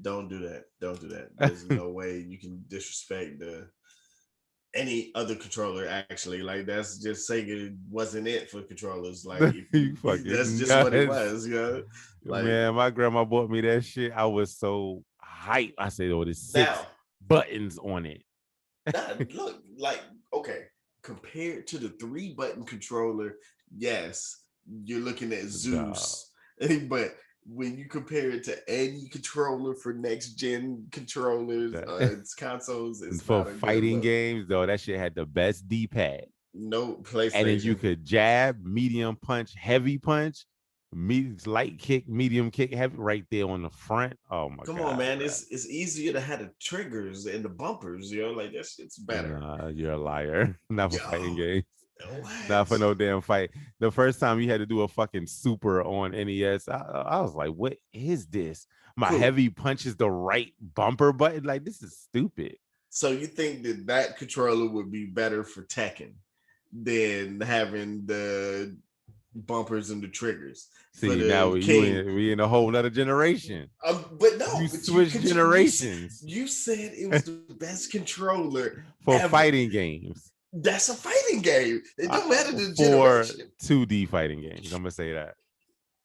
Don't do that. Don't do that. There's no way you can disrespect any other controller. Actually, like that's just Sega wasn't it for controllers. Like if You you, that's fucking just what it nuts. was. You know, like Man, my grandma bought me that shit. I was so hyped. I said, oh, there's now, 6 buttons on it. look like okay. Compared to the 3 button controller, yes, you're looking at Dog. Zeus, but when you compare it to any controller for next gen controllers, That- it's consoles, it's For not a good fighting look. games, though, that shit had the best D-pad. No And then you PlayStation. could jab, medium punch, heavy punch, light kick, medium kick, heavy right there on the front. Oh my Come on, god, man. bro. It's easier to have the triggers and the bumpers, like that shit's better. Nah, you're a liar. Not for fighting Yo, games. Not for what? no damn fight. The first time you had to do a fucking super on NES, I was like, what is this? My Cool. heavy punch is the right bumper button. Like, this is stupid. So you think that that controller would be better for Tekken than having the bumpers and the triggers for See, now the King? we in a whole nother generation. But no, You but you switch generations you said it was the best controller for ever. fighting games. That's a fighting game. It don't matter the For generation. 2D fighting games. I'm gonna say that.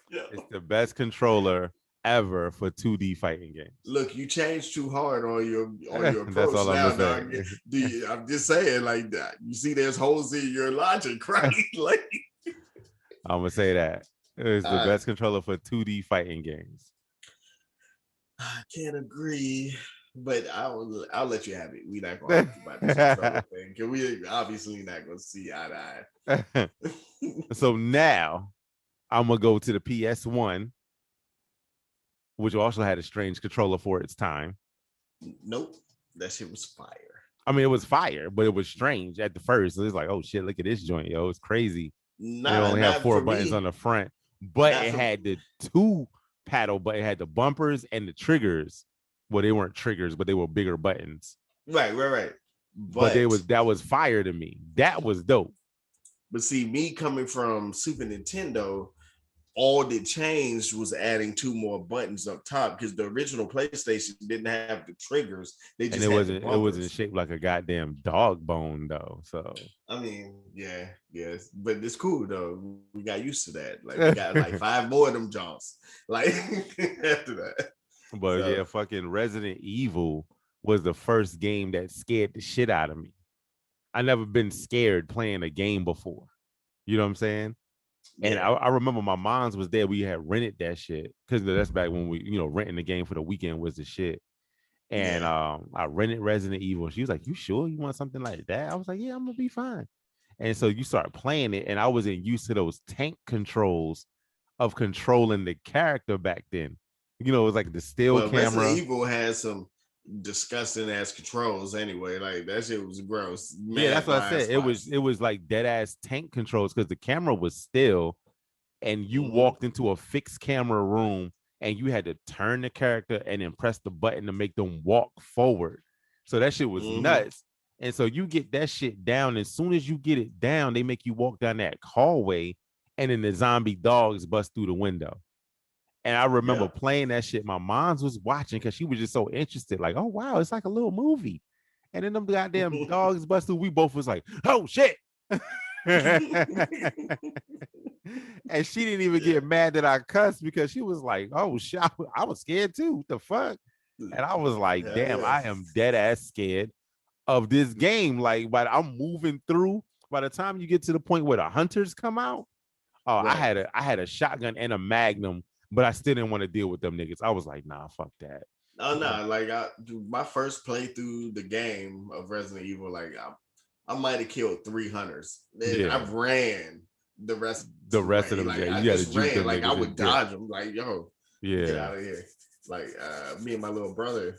Yeah. It's the best controller ever for 2D fighting games. Look, you changed too hard on your That's approach all I'm now, gonna dog. say. I'm just saying, like that. You see, there's holes in your logic, right? Like, I'm gonna say that. It's the I, best controller for 2D fighting games. I can't agree, but I'll let you have it. We're not gonna argue about this controller thing because we obviously not gonna see eye to eye. So now I'm gonna go to the PS1, which also had a strange controller for its time. Nope, that shit was fire. I mean, it was fire, but it was strange at the first. It was like, oh shit, look at this joint, yo, it's crazy. And it only had Not four for buttons on me. the front, but Not it for had the two paddle, but it had the bumpers and the triggers. Well, they weren't triggers, but they were bigger buttons. right. But they But was that was fire to me. That was dope. see, me coming from Super Nintendo, all that changed was adding 2 more buttons up top because the original PlayStation didn't have the triggers; they just And had the it wasn't bumpers. shaped like a goddamn dog bone though. So I mean, yeah, yes, but it's cool though. We got used to that. Like we got like 5 more of them jumps. Like after that, but so yeah, fucking Resident Evil was the first game that scared the shit out of me. I never been scared playing a game before. You know what I'm saying? And yeah, I remember my mom's was there. We had rented that shit because that's back when we, renting the game for the weekend was the shit. And yeah. I rented Resident Evil. She was like, "You sure you want something like that?" I was like, "Yeah, I'm gonna be fine." And so you start playing it, and I wasn't used to those tank controls of controlling the character back then. It was like the still Well, Resident camera. Evil has some disgusting ass controls anyway. Like that shit was gross. Yeah, that's Mad what I blind said. It was spots. it was like dead ass tank controls because the camera was still, and you Hmm. walked into a fixed camera room and you had to turn the character and then press the button to make them walk forward. So that shit was Hmm. nuts. And so you get that shit down. As soon as you get it down, they make you walk down that hallway and then the zombie dogs bust through the window. And I remember Yeah. playing that shit. My mom was watching because she was just so interested. Like, oh wow, it's like a little movie. And then them goddamn dogs bust through. We both was like, oh shit. And she didn't even Yeah. get mad that I cussed because she was like, oh shit, I was scared too. What the fuck? And I was like, Hell damn, yeah. I am dead ass scared of this game. Like, but I'm moving through. By the time you get to the point where the hunters come out, oh, Right. I had a shotgun and a magnum, but I still didn't want to deal with them niggas. I was like, nah, fuck that. Oh no, like my first playthrough the game of Resident Evil, like I might have killed 3 hunters. Then I Yeah. ran the rest of the The way. rest of Like them, I yeah, just you had to ran. juke Like them I would niggas and dodge dip. them. Like yo, get out Yeah. of here. Like me and my little brother,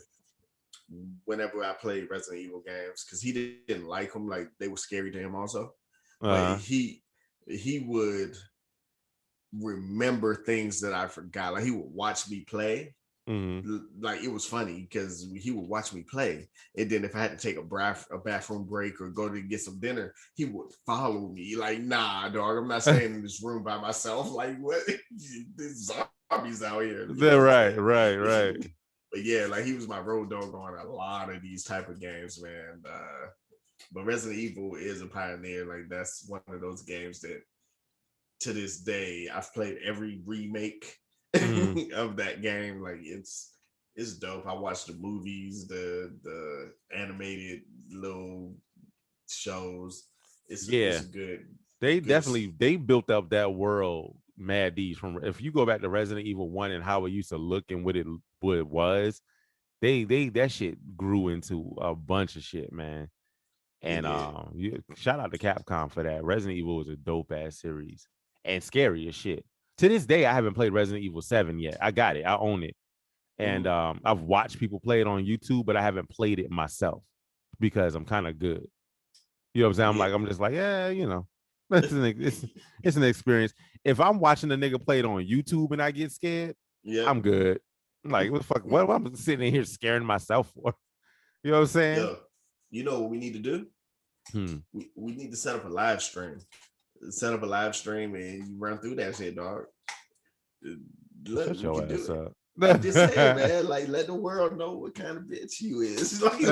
whenever I played Resident Evil games, because he didn't like them, like they were scary to him also. But Uh, he would remember things that I forgot. Like he would watch me play. mm-hmm. Like it was funny because he would watch me play, and then if I had to take a bathroom break or go to get some dinner, he would follow me. Like, nah, dog, I'm not staying in this room by myself. Like, what? There's zombies out here. You Right, understand? right, right. But yeah, like he was my road dog on a lot of these type of games, man. But Resident Evil is a pioneer. Like that's one of those games that to this day I've played every remake Mhm. of that game. Like it's dope. I watched the movies, the animated little shows. It's Yeah, a good they good. definitely they built up that world. Mad D's from if you go back to Resident Evil 1 and how it used to look and what it was, they that shit grew into a bunch of shit, man. It And did. shout out to Capcom for that. Resident Evil was a dope ass series and scary as shit. To this day, I haven't played Resident Evil 7 yet. I got it, I own it. And Mhm. I've watched people play it on YouTube, but I haven't played it myself because I'm kind of good. You know what I'm saying? Yeah. I'm just like, yeah, it's an experience. If I'm watching a nigga play it on YouTube and I get scared, Yep. I'm good. I'm like, what the fuck? What am I sitting in here scaring myself for? You know what I'm saying? Yo, you know what we need to do? Hmm. We need to set up a live stream. Set up a live stream and you run through that shit, dog. Look, Shut we your can do ass it. up. I'm just saying, man. Like, let the world know what kind of bitch you is. Like,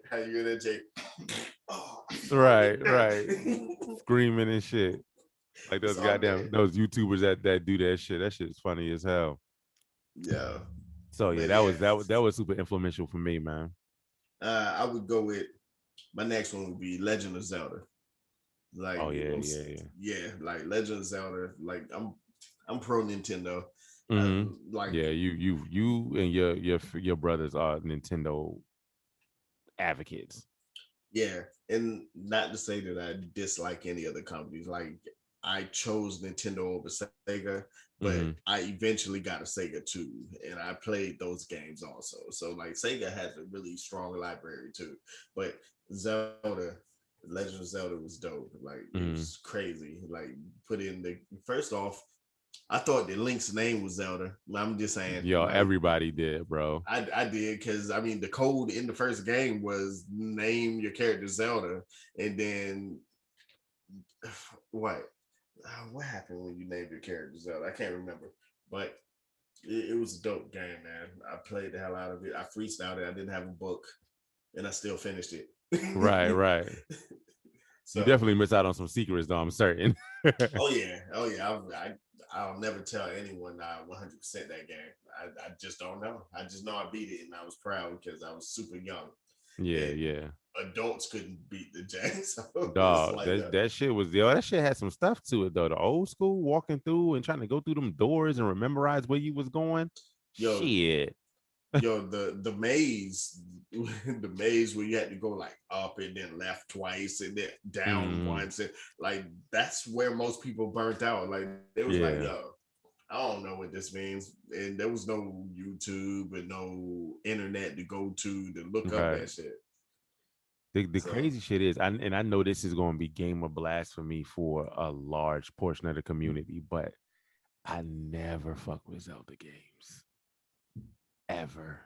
how you in that Jake? Oh, Right, right. Screaming and shit. Like it's those all goddamn good. those YouTubers that do that shit. That shit is funny as hell. Yeah, So yeah, but that yeah, was that was super influential for me, man. I would go with my next one would be Legend of Zelda. Like, Oh yeah, yeah, yeah. yeah, like Legend of Zelda. Like, I'm pro Nintendo. Uh, Mm-hmm. like, Yeah, you and your brothers are Nintendo advocates. yeah, and not to say that I dislike any other companies. Like I chose Nintendo over Sega, but Mm-hmm. I eventually got a Sega too, and I played those games also. So like Sega has a really strong library too. But Zelda, Legend of Zelda was dope. Like it Mm-hmm. was crazy. Like put in the first off, I thought that Link's name was Zelda. I'm just saying, Yo, like everybody did, bro. I did because I mean the code in the first game was name your character Zelda, and then what? What happened when you named your character Zelda? I can't remember, but it was a dope game, man. I played the hell out of it. I freestyled it. I didn't have a book, and I still finished it. Right, right. You So, definitely miss out on some secrets, though. I'm certain. oh yeah. I'll never tell anyone 100% that game. I just don't know. I just know I beat it, and I was proud because I was super young. Yeah, And yeah. adults couldn't beat the Jags. So it's Dog, like, that shit was that shit had some stuff to it though. The old school walking through and trying to go through them doors and memorize where you was going. yo, Shit. the maze, the maze where you had to go like up and then left twice and then down Mm, once, and like that's where most people burnt out. Like it was like, yeah. yo, I don't know what this means, and there was no YouTube and no internet to go to look up Right. that shit. The So crazy shit is, I know this is going to be game of blasphemy for a large portion of the community, but I never fuck with Zelda games ever.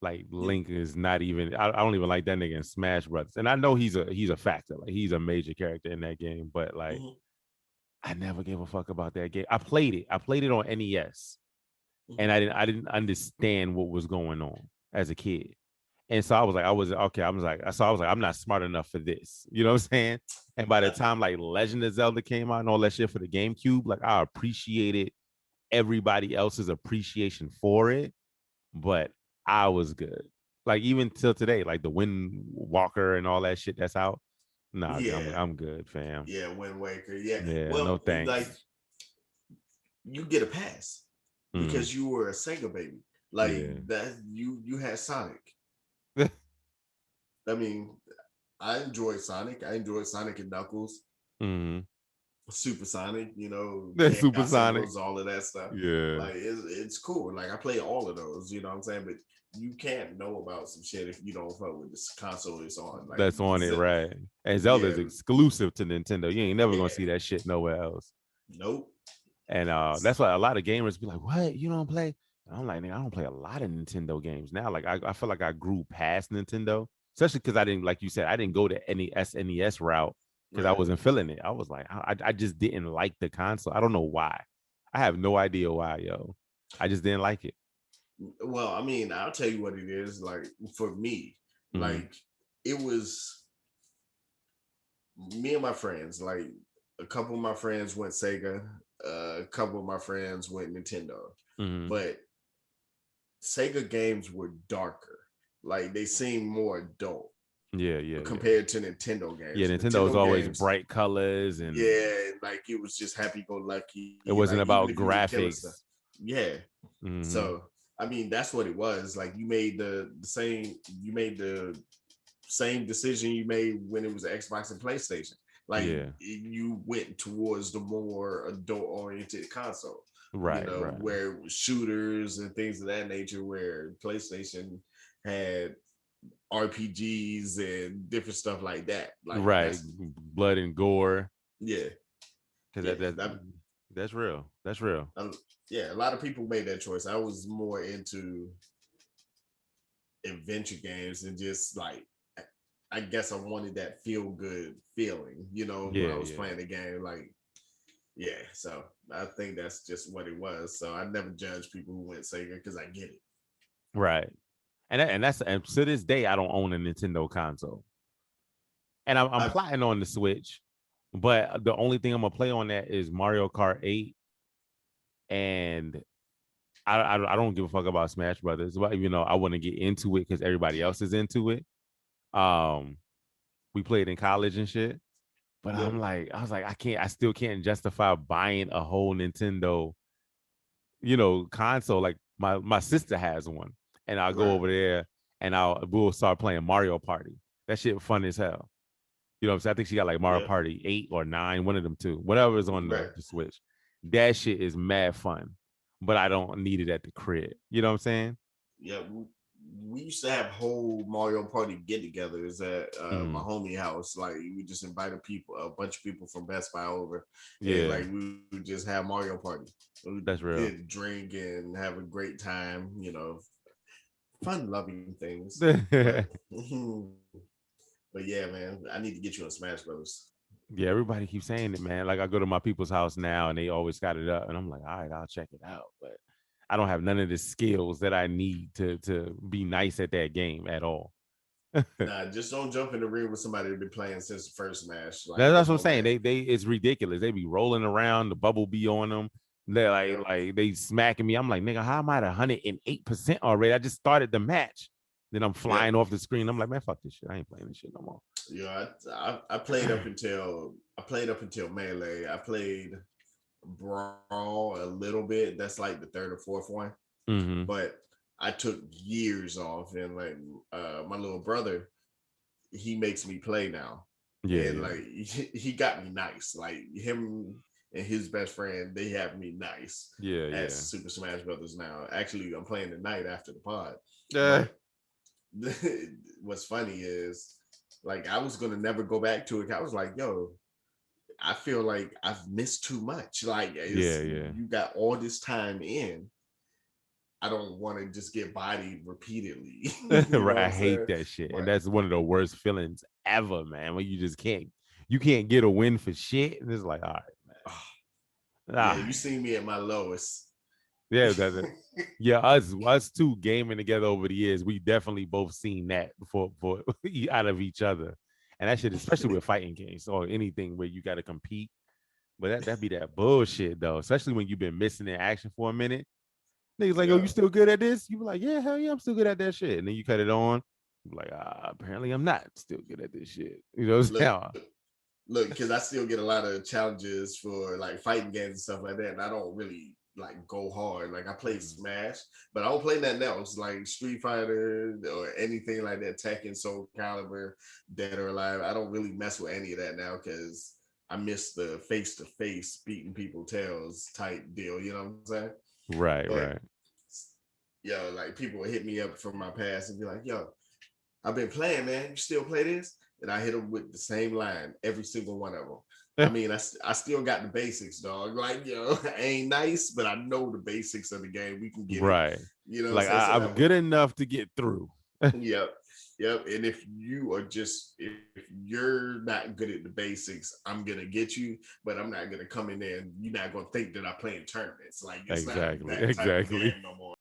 Like yeah, Link is not even. I don't even like that nigga in Smash Brothers, and I know he's a factor. Like he's a major character in that game, but like mhm, I never gave a fuck about that game. I played it. I played it on NES, mhm. and I didn't understand what was going on as a kid. And so I was okay. I was like, I'm not smart enough for this. You know what I'm saying? And by the Yeah, time like Legend of Zelda came out and all that shit for the GameCube, like I appreciated everybody else's appreciation for it, but I was good. Like even till today, like the Wind Walker and all that shit that's out. Nah, yeah, I'm good, fam. yeah. Wind Waker, yeah. Yeah, no Well, like thanks. you get a pass Mm, because you were a Sega baby. Like yeah. that, you had Sonic. I mean, I enjoyed Sonic. I enjoyed Sonic and Knuckles, Mm. Super Sonic. That's Chaos supersonic. Emeralds, all of that stuff. Yeah. Like it's cool. Like I play all of those. You know what I'm saying? But you can't know about some shit if you don't fuck with this console it's on. Like That's on it, right? And Zelda is yeah, exclusive to Nintendo. You ain't never gonna yeah. see that shit nowhere else. Nope. And that's why a lot of gamers be like, "What? You don't play?" And I'm like, "Nigga, I don't play a lot of Nintendo games now. Like, I feel like I grew past Nintendo, especially because I didn't, like you said, I didn't go to any SNES route because I Right. wasn't feeling it. I was like, I just didn't like the console. I don't know why. I have no idea why, yo. I just didn't like it. Well, I mean, I'll tell you what it is. Like for me, Mm-hmm. like it was me and my friends. Like a couple of my friends went Sega, a couple of my friends went Nintendo, Mm-hmm. but Sega games were darker. Like they seemed more adult Yeah, yeah, yeah. compared to Nintendo Yeah, games. Nintendo was Nintendo always games, bright colors and yeah, like it was just happy go lucky. it Like wasn't even about if you didn't kill stuff, graphics. yeah. Mm-hmm. So I mean, that's what it was. Like you made the same. You made the same decision you made when it was Xbox and PlayStation. Like Yeah. you went towards the more adult oriented console, Right, right. where it was shooters and things of that nature, where PlayStation had RPGs and different stuff like that. Like Right. that's Blood and gore. yeah, Cause yeah. that's real. That's real. Um, yeah, a lot of people made that choice. I was more into adventure games and just like I guess I wanted that feel good feeling, when I Yeah, was yeah. playing the game. Like, yeah, so I think that's just what it was. So I never judge people who went Sega because I get it. Right. And to this day, I don't own a Nintendo console. And I'm I plotting on the Switch, but the only thing I'm gonna play on that is Mario Kart 8, and I don't give a fuck about Smash Brothers. But I want to get into it because everybody else is into it. Um, we played in college and shit, but yep, I was like, I still can't justify buying a whole Nintendo, console. Like my sister has one, and I'll go right, over there and we'll start playing Mario Party. That shit fun as hell. You know what I'm saying? I think she got like Mario yep, Party 8 or 9, one of them two, whatever is on right, the Switch. That shit is mad fun, but I don't need it at the crib. You know what I'm saying? yeah. We used to have whole Mario Party get-togethers at my Mm, homie house. Like we just invited people, a bunch of people from Best Buy over, and yeah, like we would just have Mario Party. We that's real. did drink and have a great time. Fun loving things, but Yeah, but yeah, man, I need to get you on Smash Brothers. everybody keeps saying it, man. Like I go to my people's house now and they always got it up, and I'm like, all right, I'll check it out. But I don't have none of the skills that I need to be nice at that game at all. Nah, just don't jump in the ring with somebody that's been playing since the first Smash. Like, That's there's what I'm no saying. way. They it's ridiculous. They be rolling around, the bubble be on them. They're like Yep. like they smacking me. I'm like, nigga, how am I at 108% already? I just started the match. Then I'm Yep. flying off the screen. I'm like, man, fuck this shit. I ain't playing this shit no more. I played up until Melee. I played Brawl a little bit. That's like the third or fourth one. Mm-hmm. But I took years off, and like my little brother, he makes me play now, Yeah, and yeah. like he got me nice. Like him and his best friend, they have me nice Yeah, at yeah. Super Smash Brothers now. Actually, I'm playing tonight after the pod. Uh, But what's funny is like I was gonna never go back to it. I was like, yo, I feel like I've missed too much. Like yeah, it's yeah. you got all this time in. I don't want to just get bodied repeatedly. You know Right. what I I'm hate saying? that shit. And But that's one of the worst feelings ever, man. When you can't get a win for shit. And it's like, all right, oh, man. yeah, All you right. see me at my lowest. Yeah, yeah, us two gaming together over the years, we definitely both seen that for out of each other. And that shit, especially with fighting games or anything where you gotta compete. But that be that bullshit though, especially when you've been missing in action for a minute. Niggas like, oh, Yeah. you still good at this? You be like, yeah, hell yeah, I'm still good at that shit. And then you cut it on. You be like, apparently I'm not still good at this shit. You know what I'm Look, saying? because I still get a lot of challenges for like fighting games and stuff like that, and I don't really like go hard. Like I play Mhm. Smash, but I don't play nothing else like Street Fighter or anything like that. Tekken, Soul Calibur, Dead or Alive. I don't really mess with any of that now because I miss the face to face beating people tails type deal. You know what I'm saying? Right, But right. like people would hit me up from my past and be like, yo, I've been playing, man. You still play this? And I hit them with the same line, every single one of them. I mean, I still got the basics, dog. Like, I ain't nice, but I know the basics of the game. We can get it. Right. You know what I'm Like saying? So I'm that way, good enough to get through. yep. Yep. And if you're not good at the basics, I'm gonna get you, but I'm not gonna come in there and you're not gonna think that I'm playing tournaments. Like it's not Exactly, that type of exactly. game no more.